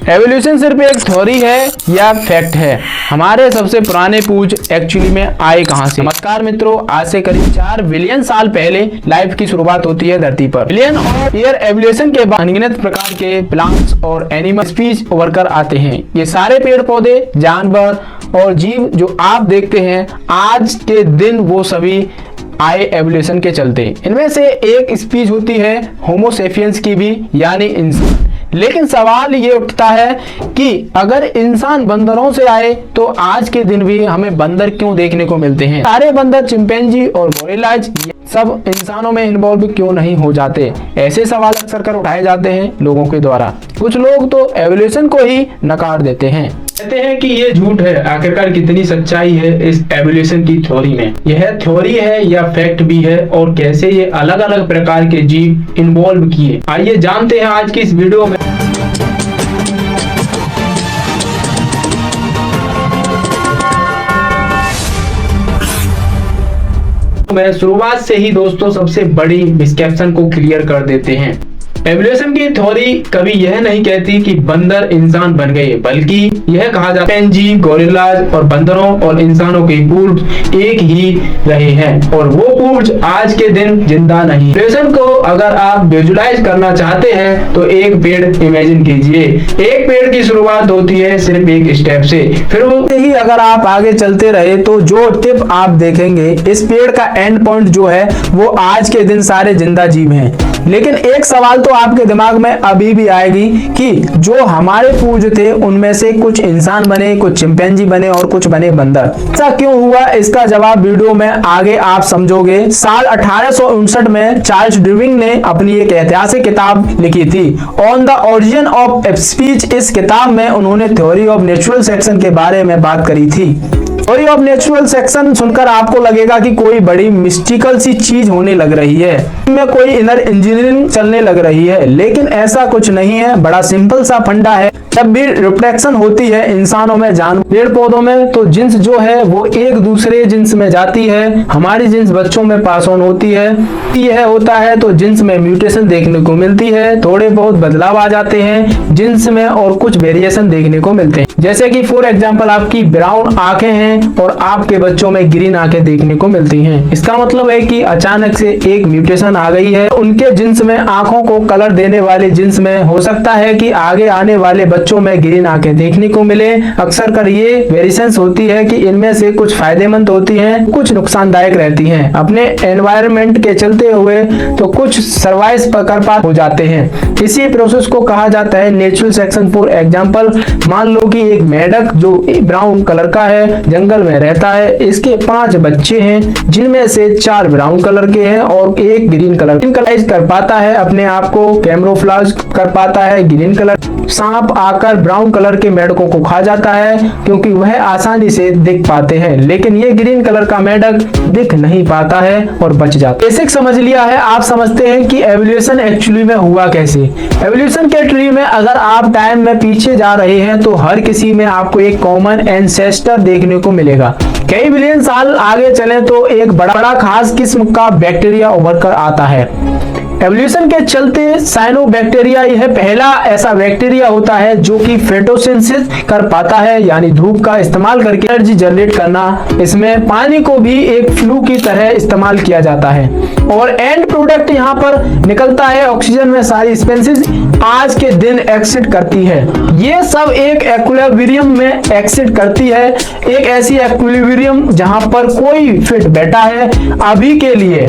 Evolution सिर्फ एक theory है या फैक्ट है? हमारे सबसे पुराने पूर्वज एक्चुअली में आए कहां से? नमस्कार मित्रों, आज से करीब 4 बिलियन साल पहले लाइफ की शुरुआत होती है धरती पर। बिलियन ऑफ ईयर एवोल्यूशन के बाद अनगिनत प्रकार के प्लांट्स और एनिमल स्पीशीज उभर कर आते हैं। ये सारे पेड़ पौधे, जानवर और जीव जो आप देखते हैं आज के दिन, वो सभी आए एवोल्यूशन के चलते। इनमें से एक स्पीशीज होती है होमो सेपियंस की भी, यानी इंसान। लेकिन सवाल ये उठता है कि अगर इंसान बंदरों से आए तो आज के दिन भी हमें बंदर क्यों देखने को मिलते हैं? सारे बंदर, चिंपैंजी और गोरिल्लाज सब इंसानों में इन्वॉल्व क्यों नहीं हो जाते? ऐसे सवाल अक्सर कर उठाए जाते हैं लोगों के द्वारा। कुछ लोग तो एवोल्यूशन को ही नकार देते हैं, कहते हैं कि ये झूठ है। आखिरकार कितनी सच्चाई है इस एवोल्यूशन की थ्योरी में? यह थ्योरी है या फैक्ट भी है, और कैसे ये अलग अलग प्रकार के जीव इन्वॉल्व किए, आइए जानते हैं आज की इस वीडियो में। मैं शुरुआत से ही दोस्तों सबसे बड़ी मिसकंसेप्शन को क्लियर कर देते हैं। एवोल्यूशन की थ्योरी कभी यह नहीं कहती कि बंदर इंसान बन गए, बल्कि यह कहा जाता है चिंपैंजी, गोरिल्लाज और बंदरों और इंसानों के पूर्व एक ही रहे हैं और वो पूर्व आज के दिन जिंदा नहीं। एवोल्यूशन को अगर आप विजुलाइज करना चाहते हैं तो एक पेड़ इमेजिन कीजिए। एक पेड़ की शुरुआत होती है सिर्फ एक स्टेप से, फिर उससे ही अगर आप आगे चलते रहे तो जो टिप आप देखेंगे, इस पेड़ का एंड पॉइंट जो है वो आज के दिन सारे जिंदा जीव हैं। लेकिन एक सवाल तो आपके दिमाग में अभी भी आएगी कि जो हमारे पूर्वज थे उनमें से कुछ इंसान बने, कुछ चिंपैंजी बने और कुछ बने बंदर। ऐसा क्यों हुआ? इसका जवाब वीडियो में आगे आप समझोगे। साल 1859 में चार्ल्स डार्विन ने अपनी एक ऐतिहासिक किताब लिखी थी, on the origin of species. इस किताब में उन्होंने थ्योरी ऑफ नेचुरल सिलेक्शन के बारे में बात करी थी। थ्योरी ऑफ नेचुरल सिलेक्शन सुनकर आपको लगेगा कि कोई बड़ी मिस्टिकल सी चीज होने लग रही है, में कोई इनर इंजीनियरिंग चलने लग रही है, लेकिन ऐसा कुछ नहीं है। बड़ा सिंपल सा फंडा है। जब भी रिप्रोडक्शन होती है इंसानों में, जानवर, पेड़ पौधों में, तो जिन्स जो है वो एक दूसरे जिन्स में जाती है। हमारी जिन्स बच्चों में पास ऑन होती है। यह होता है तो जिन्स में म्यूटेशन देखने को मिलती है, थोड़े बहुत बदलाव आ जाते हैं जिन्स में और कुछ वेरिएशन देखने को मिलते हैं। जैसे कि फॉर एग्जांपल आपकी ब्राउन आंखें हैं और आपके बच्चों में ग्रीन आंखें देखने को मिलती हैं। इसका मतलब है कि अचानक से एक म्यूटेशन आ गई है उनके जिन्स में। आंखों को कलर देने वाले जिन्स में हो सकता है कि आगे आने वाले बच्चों में ग्रीन आंखें देखने को मिले। अक्सर कर ये वेरिएशंस होती है कि इनमें से कुछ फायदेमंद होती हैं, कुछ नुकसानदायक रहती हैं अपने एनवायरनमेंट के चलते हुए, तो कुछ सर्वाइव कर पार हो जाते हैं। इसी प्रोसेस को कहा जाता है नेचुरल सिलेक्शन। फॉर एग्जांपल मान लो कि एक मेंढक जो ब्राउन कलर का है, जंगल में रहता है, इसके 5 बच्चे हैं जिनमें से 4 ब्राउन कलर के हैं और एक ग्रीन कलर कर पाता है, अपने आप को कैमोफ्लेज कर पाता है ग्रीन कलर। सांप आकर ब्राउन कलर के मेंढकों को खा जाता है क्योंकि वह आसानी से दिख पाते हैं, लेकिन ये ग्रीन कलर का मेंढक दिख नहीं पाता है और बच जाता है। बेसिक समझ लिया है। आप समझते हैं कि एवोल्यूशन एक्चुअली में हुआ कैसे। एवोल्यूशन के ट्री में अगर आप टाइम में पीछे जा रहे हैं तो हर किसी में आपको एक कॉमन एंसेस्टर देखने को मिलेगा। कई बिलियन साल आगे चले तो एक बड़ा खास किस्म का बैक्टीरिया उभर कर आता है। एवोल्यूशन के चलते साइनोबैक्टीरिया, यह पहला ऐसा बैक्टीरिया होता है जो कि फोटोसिंथेसिस कर पाता है, यानी धूप का इस्तेमाल करके एनर्जी जनरेट करना। इसमें पानी को भी एक फ्लू की तरह इस्तेमाल किया जाता है और एंड प्रोडक्ट यहाँ पर निकलता है ऑक्सीजन में सारी स्पीशीज आज के दिन एक्सिट करती है। ये सब एक एक्विलिब्रियम में एक्सिट करती है, एक ऐसी एक्विलिब्रियम जहां पर कोई फिट बैठा है अभी के लिए।